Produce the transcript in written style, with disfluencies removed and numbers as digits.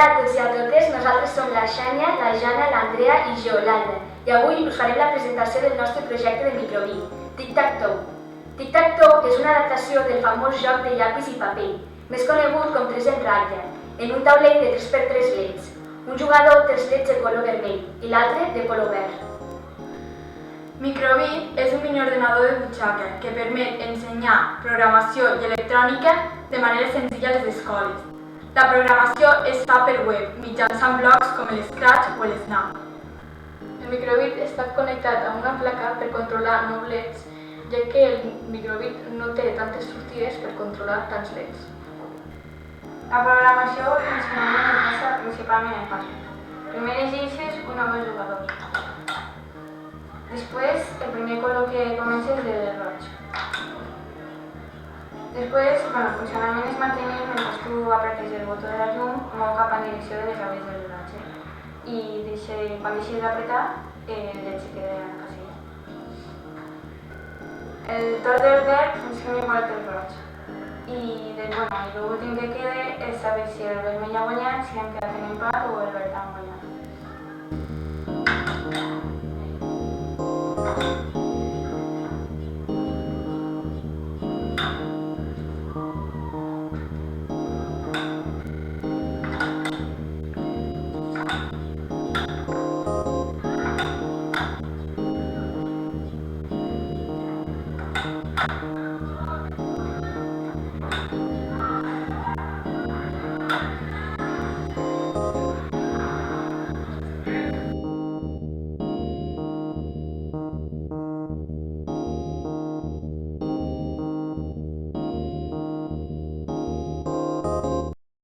Hola a tots i a totes, nosaltres som la Xènia, la Jana, l'Andrea i jo, l'Alba, i avui us farem la presentació del nostre projecte de microbit, Tic-Tac-Toe. Tic-Tac-Toe és una adaptació del famós joc de llapis i paper, més conegut com 3 en ratlla, en un taulell de 3x3 leds. Un jugador té els leds de color vermell i l'altre de color verd. Microbit és un miniordenador de butxaca que permet ensenyar programació i electrònica de manera senzilla a les escoles. La programació es fa per web, mitjançant blocs com el Scratch o el Snap. El microbit està connectat a una placa per controlar 9 leds, ja que el microbit no té tantes sortides per controlar tants leds. La programació funcionalment es basa principalment en Python. Primer llegeixes un o dos jugadors. Després, el primer color que comença és el roig. Després, funcionalment es mantenir mentre tu apretes el botó de la llum mou cap en direcció de les aves del rellotge. I quan deixes d'apretar, el led se queda en la casella. El torn del verd funciona igual que el roig. I l'últim que queda és saber si el vermell ha guanyat, si han quedat en empat o el verd ha guanyat.